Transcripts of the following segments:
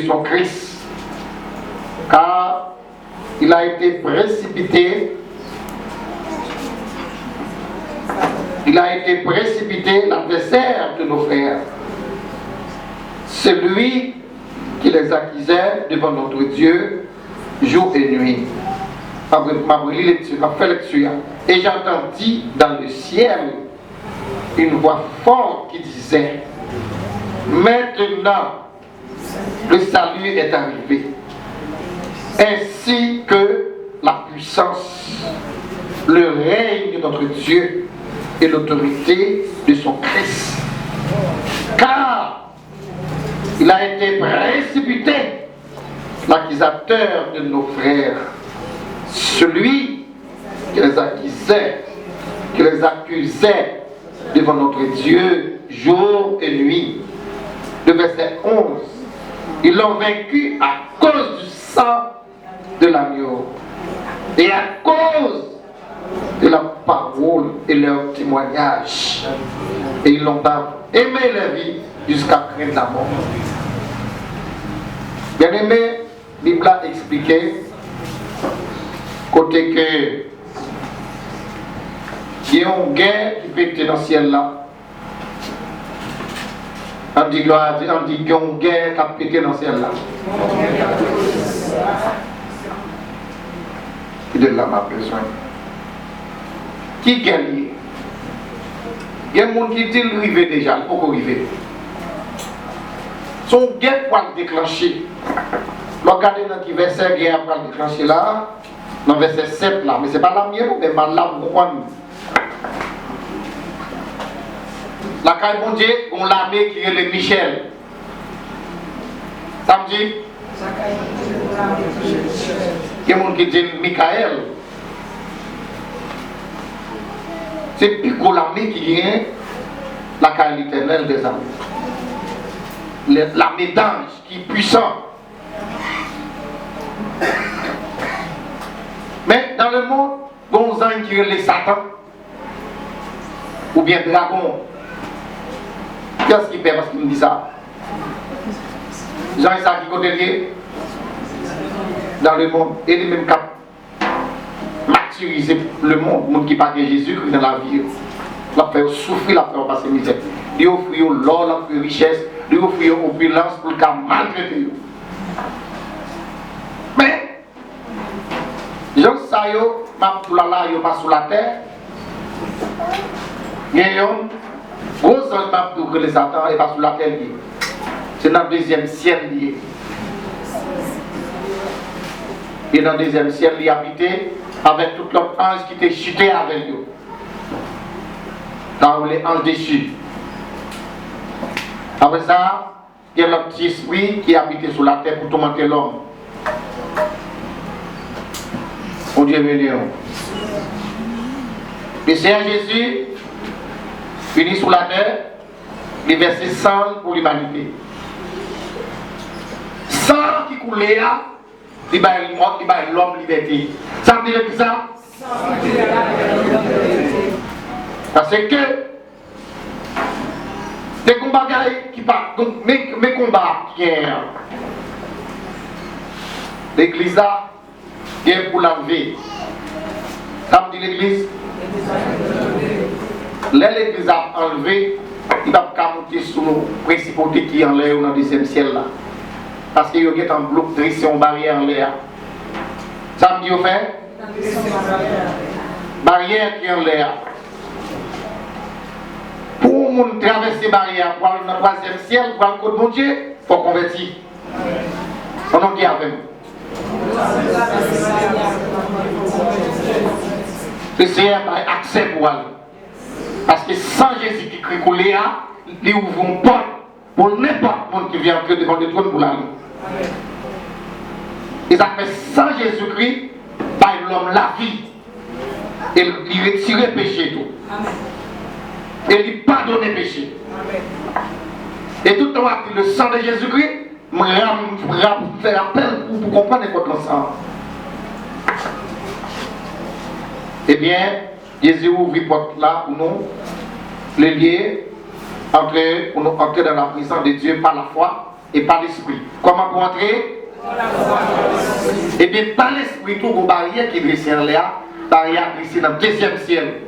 son Christ. Car il a été précipité. Il a été précipité, l'adversaire de nos frères. Celui qui les accusait devant notre Dieu jour et nuit. Et j'entendis dans le ciel une voix forte qui disait: maintenant le salut est arrivé, ainsi que la puissance, le règne de notre Dieu et l'autorité de son Christ. Car il a été précipité, l'accusateur de nos frères, celui qui les accusait devant notre Dieu jour et nuit. Le verset 11. Ils l'ont vaincu à cause du sang de l'agneau et à cause de la parole et leur témoignage. Et ils n'ont pas aimé la vie jusqu'à craindre la mort. Bien aimé, la Bible a expliqué côté que il y a une guerre qui peut être dans le ciel là. On dit qu'il y a une guerre qui peut être dans le ciel là. Et de là, ma besoin. Qui gagne? Il y a des gens qui disent qu'il arrive déjà, il faut qu'on arrive. Son guerre pour le déclencher. Regardez dans le verset guerre pour le déclencher là, dans le verset 7 là, mais ce n'est pas la mienne, mais la mienne. La caille bon Dieu, on l'armée qui est le Michel. Ça me dit? Il y a des gens qui disent Michael. C'est plus gros l'armée qui est la caille éternelle des armées. L'armée d'anges qui est puissant. Mais dans le monde, il y a des gens qui sont les Satan ou bien dragon. Qu'est-ce qu'il fait parce qu'il me dit ça? Jean-Isaac qui côté lié dans le monde et les mêmes cap martyriser le monde qui parle de Jésus dans la vie. La faire souffrir, la faire passer misère. Il offre l'or, la faire richesse, il offre opulence pour le cas maltraité. Mais gens ça yo, ma pour la yo pas sur la terre. Gagnons gros ange m'a pour que les Satan et pas sur la terre lié. C'est dans le deuxième ciel lié. Et dans le deuxième ciel il habité avec tout l'autre ange qui était chuté avec eux. Dans les anges déchus. Après ça, il y a l'autre petit esprit qui habitait sur la terre pour tourmenter l'homme. Mon Dieu béni. Le Seigneur Jésus venu sur la terre, il versait sang pour l'humanité. Sang qui coulait là, il va l'homme liberté. Ça veut dire que ça? Parce que des combats qui partent, mes combats qui sont l'église là, vient pour l'enlever. Ça me dit l'église? L'église a enlevé, il va pas monter sous nos principautés qui en l'air ou dans le deuxième ciel là. Parce qu'il y a un bloc de une barrière en l'air. Ça me dit au fait? Barrière qui est en l'air. Pour nous traverser les barrières pour aller dans le troisième ciel, pour aller au mon Dieu, il faut convertir. On en dit avec nous. Le Seigneur a accès pour aller. Parce que sans Jésus qui crie coulé, il ouvre une porte pour n'importe monde qui vient entrer devant le trône pour l'aller. Et ça fait sans Jésus-Christ, par l'homme la vie. Et il retire le péché tout. Et il pardonne le péché. Et tout le temps, le sang de Jésus-Christ, me fait appel pour comprendre votre sang. Eh bien, Jésus ouvre la porte là pour nous, le lier, pour nous entrer dans la présence de Dieu par la foi, et par l'esprit. Comment pour entrer? Et bien par l'esprit, tout le barrière qui est dressé en l'air, barrière dressée dans le deuxième ciel.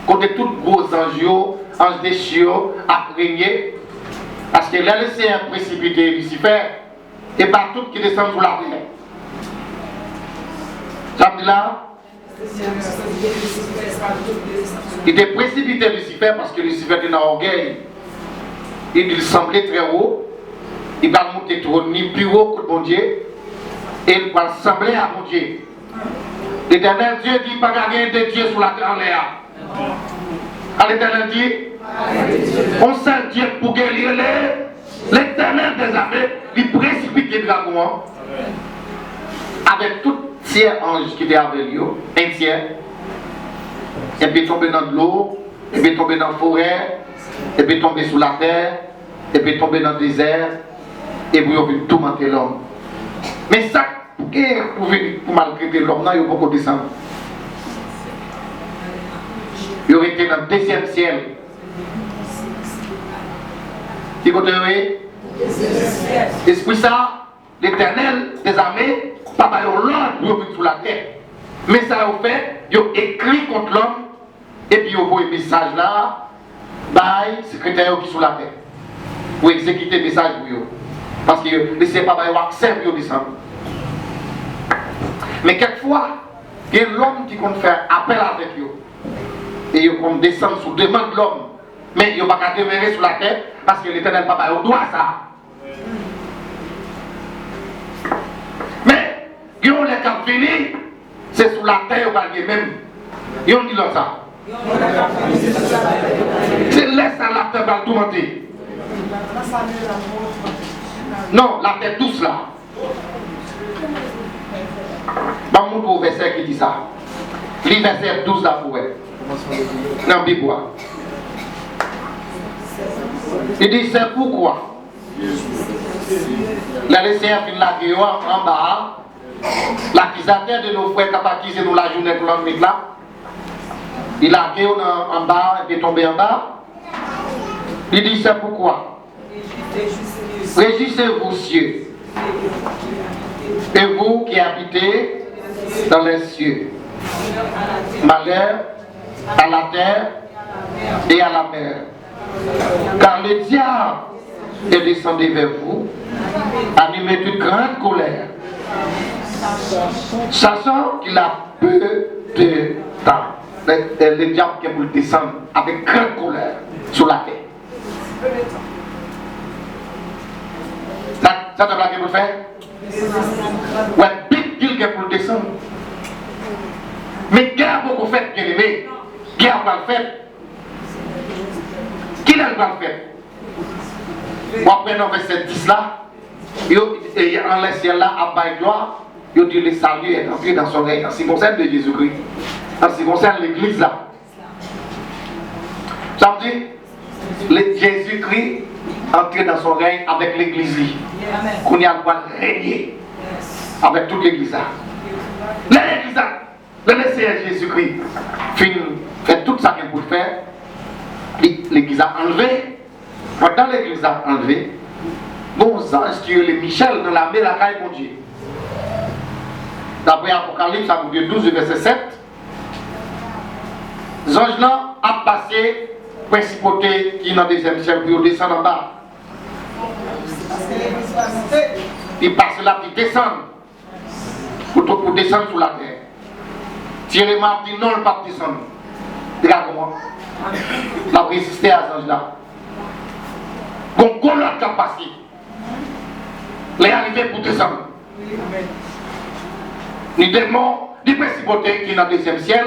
Côté tout gros anges des chiots à régner, parce qu'il a laissé un précipité Lucifer, et par tout qui descend sous la terre. Ça veut dire là? Il était précipité Lucifer parce que Lucifer était dans l'orgueil. Il semblait très haut. Il va monter trop ni plus haut que mon Dieu. Et il va ressembler à mon Dieu. L'Éternel Dieu dit pas qu'il y a de Dieu sur la terre en l'air. L'Éternel dit on seul Dieu pour guérir l'Éternel des armées, il précipite les dragons avec tout tiers ange qui était avec lui, un tiers, et puis tomber dans de l'eau, et puis tomber dans la forêt, et puis tomber sous la terre, et puis tomber dans le désert, et puis on veut tourmenter l'homme. Mais ça, pour maltraiter l'homme, il n'y a pas de descendre. Il aurait été dans le deuxième ciel. Qui continue? Esprit ça, l'Éternel des armées, pas l'ordre pour venir sur la terre. Mais ça a fait, ils ont écrit contre l'homme, et puis ils ont envoyé un message là, par le secrétaire qui est sur la terre. Pour exécuter le message pour eux. Parce que ne sait pas avoir accès pour descendre. Mais quelquefois, il y a l'homme qui compte faire appel avec eux. Et ils vont descendre sous demande de l'homme. Mais ils ne vont pas demeurer sur la terre parce que l'Éternel papa au doigt ça. Mais ils ont les cap fini, c'est sous la terre au même. Ils ont dit ça. C'est laisse à la terre va tout monter. Non, la terre douce là. Bah mon pour verset qui dit ça. Lis verset 12 là pour elle. Dans la Bible. Il dit c'est pourquoi la laissé un film là qui est en bas, l'accusateur de nos frères qui a accusé nous la journée pour l'ennemi là, il a gué en bas et est tombé en bas. Il dit c'est pourquoi réjouissez-vous cieux et vous qui habitez dans les cieux, malheur à la terre et à la mer. Car le diable est descendu vers vous, animé d'une grande colère, sachant qu'il a peu de temps. Le diable qui vous descendre avec grande colère sur la terre. Ça te blague pour le faire? Ouais, big deal qui pour le descendre. Mais guerre beaucoup fait, bien aimé. Guerre va le faire. Qui l'a le faire? Bon, après, dans verset 10 là, en le ciel là, à bas gloire, il dit le salut est entré dans son règne. En ce qui concerne de Jésus-Christ, en ce qui concerne l'église là. Ça veut dire, Jésus-Christ entré dans son règne avec l'église. Qu'on y a le droit de régner avec toute l'église là. L'église là, le Seigneur Jésus-Christ fait tout ça qu'il peut faire. L'église a enlevé. Pendant l'église a enlevé, bon ange qui est le Michel dans la mer, la caille mon Dieu. D'après Apocalypse, chapitre 12, verset 7, les anges là a passé principauté qui est dans le deuxième ciel, puis ils descendent en bas. Ils passent là, puis ils descendent pour descendre sur la terre. Thierry m'a dit non, le pape descend. Regarde comment. Il a résisté à ces anges-là. Donc, on a capacité. Il est arrivé pour descendre. Ni démons, ni principauté qui est dans le deuxième ciel,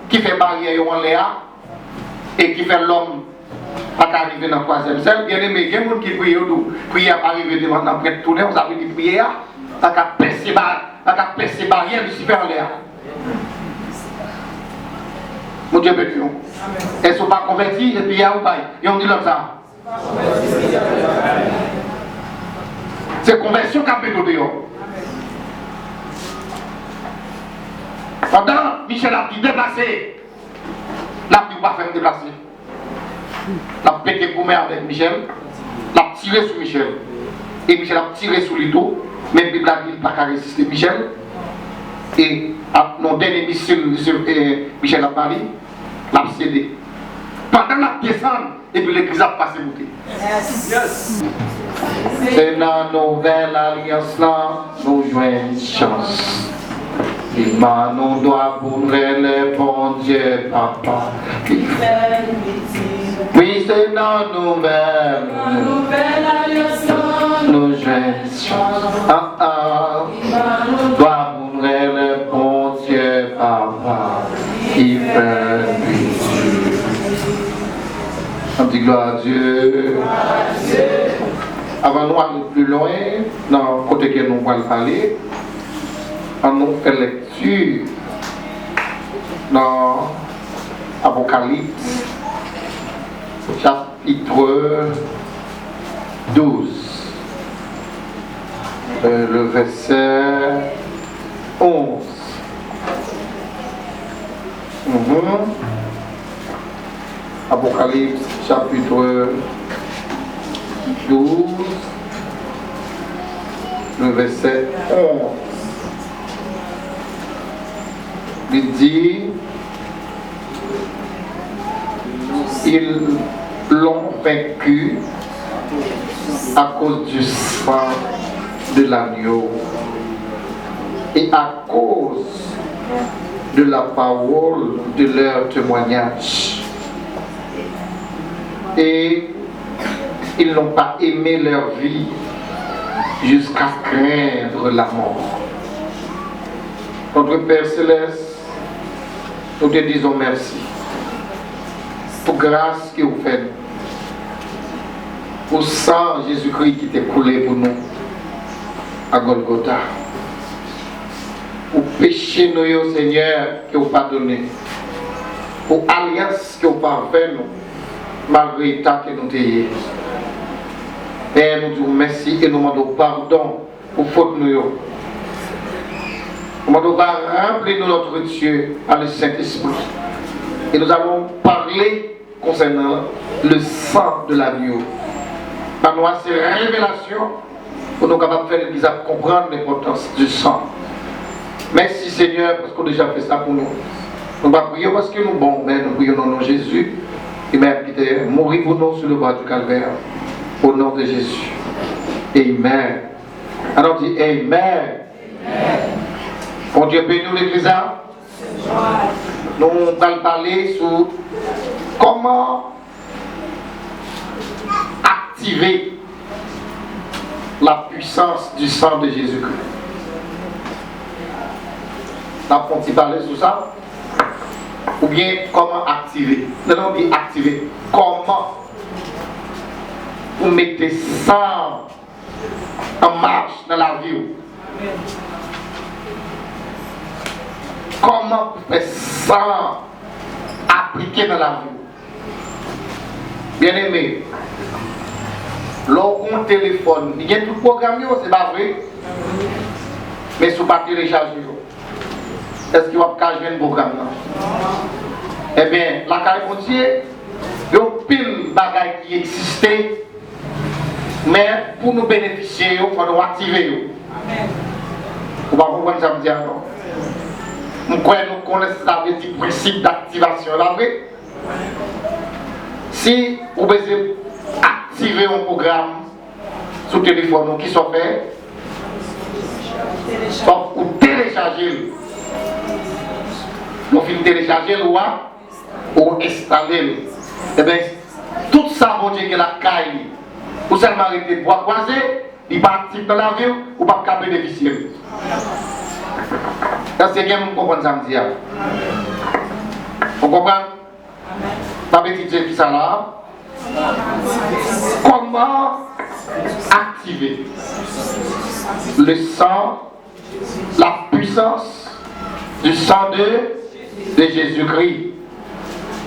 qui fait barrière en l'air et qui fait l'homme pas arriver dans le troisième ciel. Bien aimé, il y a des gens qui prient au dos. Prière pas arriver devant la prêtre tourner, vous avez dit prière, pas qu'à percer barrière, Lucifer en l'air. Mon Dieu béni. Elles ne sont pas converties et puis il y a un bail. Ils ont dit comme ça. C'est conversion qui a fait de dehors. Pendant Michel a dit déplacer, la plus pas faire déplacer. La pété pour avec Michel, la tiré sur Michel. Et Michel a tiré sur le dos. Même Bible a dit qu'il n'a pas résister Michel. Et mon dernier missile, Michel a parlé, l'a cédé. Pendant la descente, et puis l'église a passé monter. Yes. C'est dans la nouvelle alliance là, nous jouons une chance. Et nous doit bourrer le bon Dieu, papa. Oui, c'est dans la nouvelle alliance là, nous jouons une chance. Doit bourrer le bon Dieu, papa. Il fait on dit gloire à Dieu. Avant nous aller plus loin, dans le côté que nous allons parler, on nous fait lecture dans Apocalypse, chapitre 12, le verset 11. Apocalypse chapitre 12, le verset 11. Il dit, ils l'ont vaincu à cause du sang de l'agneau et à cause de la parole de leur témoignage. Et ils n'ont pas aimé leur vie jusqu'à craindre la mort. Notre Père Céleste, nous te disons merci pour grâce que vous faites, pour sang Jésus-Christ qui t'est coulé pour nous à Golgotha, pour péché nous, Seigneur, que vous pardonnez, pour alliance que vous parfait nous, malgré l'état que nous t'ayons. Père, nous disons merci et nous demandons pardon pour faute nous. Nous demandons remplir notre Dieu par le Saint-Esprit. Et nous allons parler concernant le sang de l'agneau. Par nous, ces révélations, pour nous capables de faire l'Église comprendre l'importance du sang. Merci Seigneur, parce qu'on a déjà fait ça pour nous. Nous ne prions parce que nous sommes bons, mais nous prions au nom de Jésus. Et même mourir pour nous sur le bois du calvaire. Au nom de Jésus. Amen. Alors on dit Amen. Bon Dieu bénit l'Église. Nous allons parler sur comment activer la puissance du sang de Jésus-Christ. Nous allons parler sur ça. Ou bien comment activer. Nous allons dire activer. Comment vous mettez ça en marche dans la vie. Comment vous faites ça appliquer dans la vie. Bien aimé, lorsqu'on téléphone, il y a tout programme, c'est pas vrai. Mais si vous ne pas télécharger, est-ce qu'il va pas jouer un programme? Eh bien, la carrière continue, il y a pile de bagages qui existent, mais pour nous bénéficier, il faut nous activer. Vous ne pouvez pas comprendre ça, me dire non. Nous connaissons ça veut dire principe d'activation, là, vrai? Si vous pouvez activer un programme sur le téléphone, qui soit fait, sauf ou télécharger. Vous finissez télécharger ou installer. Eh bien, tout ça, mon Dieu, que la caille, vous seulement arrêter de bois croisé, il pas actif dans la vie, ou pas bénéficier. C'est ce que vous comprenez ça, me dire. Vous comprenez? Pas petit Dieu qui ça là. Comment activer le sang, la puissance du sang de Jésus-Christ?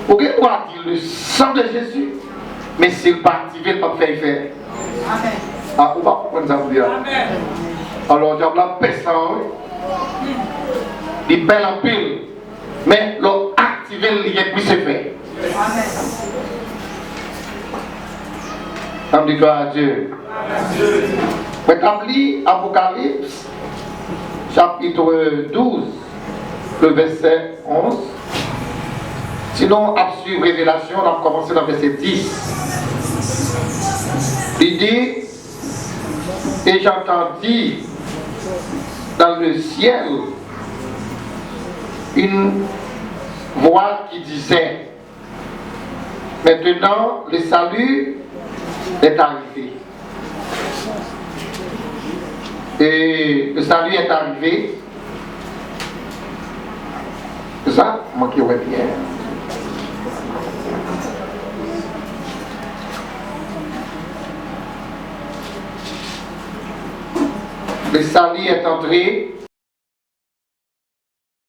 Vous pouvez dire le sang de Jésus, mais s'il n'est pas activé, il ne peut pas faire effet. Ah, vous ne pouvez pas comprendre ça, vous dire. Alors, j'ai la personne, il belle en pile, mais l'activer, il est plus fait. On dit gloire à Dieu. Rétabli Apocalypse, chapitre 12, le verset 11. Sinon, à suivre Révélation, on a commencé dans le verset 10. Il dit, et j'entendis dans le ciel une voix qui disait, maintenant le salut est arrivé. Et le salut est arrivé. C'est ça? Moi qui vois bien. Le salut est entré